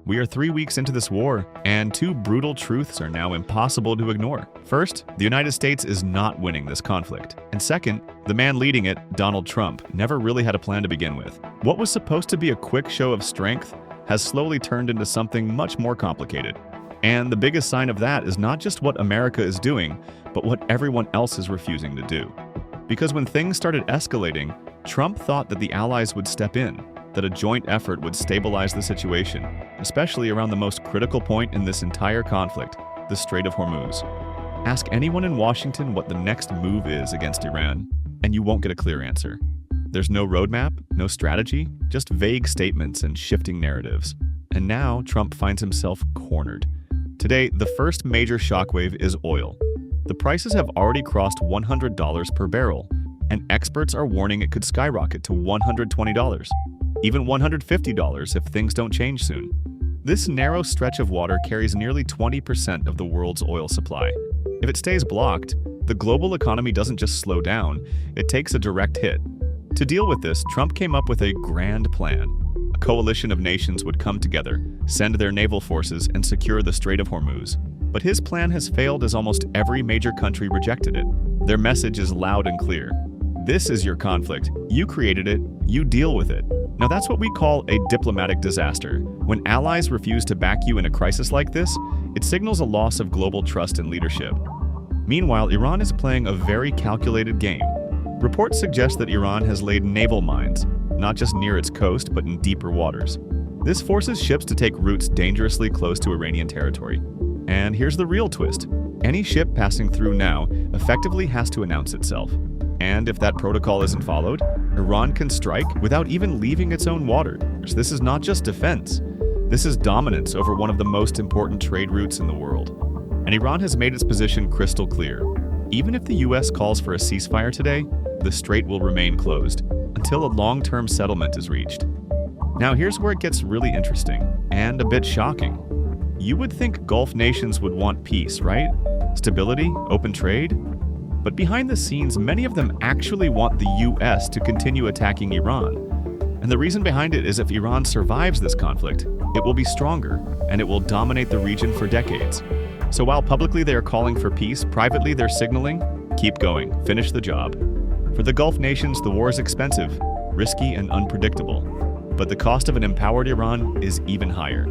We are 3 weeks into this war, and two brutal truths are now impossible to ignore. First, the United States is not winning this conflict. And second, the man leading it, Donald Trump, never really had a plan to begin with. What was supposed to be a quick show of strength has slowly turned into something much more complicated. And the biggest sign of that is not just what America is doing, but what everyone else is refusing to do. Because when things started escalating, Trump thought that the allies would step in, that a joint effort would stabilize the situation, especially around the most critical point in this entire conflict, the Strait of Hormuz. Ask anyone in Washington what the next move is against Iran, and you won't get a clear answer. There's no roadmap, no strategy, just vague statements and shifting narratives. And now Trump finds himself cornered. Today, the first major shockwave is oil. The prices have already crossed $100 per barrel, and experts are warning it could skyrocket to $120. Even $150 if things don't change soon. This narrow stretch of water carries nearly 20% of the world's oil supply. If it stays blocked, the global economy doesn't just slow down, it takes a direct hit. To deal with this, Trump came up with a grand plan. A coalition of nations would come together, send their naval forces, and secure the Strait of Hormuz. But his plan has failed as almost every major country rejected it. Their message is loud and clear. This is your conflict. You created it. You deal with it. Now that's what we call a diplomatic disaster. When allies refuse to back you in a crisis like this, it signals a loss of global trust and leadership. Meanwhile, Iran is playing a very calculated game. Reports suggest that Iran has laid naval mines, not just near its coast, but in deeper waters. This forces ships to take routes dangerously close to Iranian territory. And here's the real twist. Any ship passing through now effectively has to announce itself. And if that protocol isn't followed, Iran can strike without even leaving its own waters. This is not just defense. This is dominance over one of the most important trade routes in the world. And Iran has made its position crystal clear. Even if the US calls for a ceasefire today, the strait will remain closed until a long-term settlement is reached. Now here's where it gets really interesting and a bit shocking. You would think Gulf nations would want peace, right? Stability, open trade? But behind the scenes, many of them actually want the US to continue attacking Iran. And the reason behind it is if Iran survives this conflict, it will be stronger, and it will dominate the region for decades. So while publicly they are calling for peace, privately they're signaling, keep going, finish the job. For the Gulf nations, the war is expensive, risky, and unpredictable. But the cost of an empowered Iran is even higher.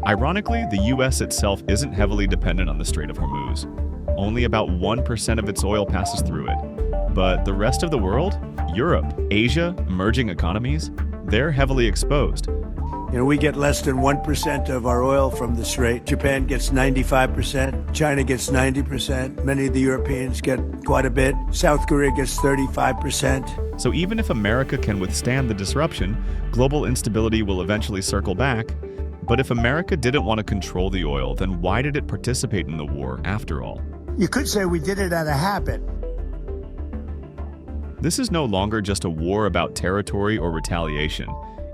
Ironically, the US itself isn't heavily dependent on the Strait of Hormuz. Only about 1% of its oil passes through it. But the rest of the world, Europe, Asia, emerging economies, they're heavily exposed. We get less than 1% of our oil from the Strait. Japan gets 95%, China gets 90%, many of the Europeans get quite a bit, South Korea gets 35%. So even if America can withstand the disruption, global instability will eventually circle back. But if America didn't want to control the oil, then why did it participate in the war after all? You could say we did it out of habit. This is no longer just a war about territory or retaliation.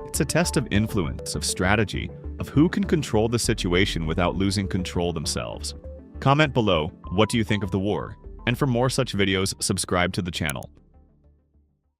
It's a test of influence, of strategy, of who can control the situation without losing control themselves. Comment below, what do you think of the war? And for more such videos, subscribe to the channel.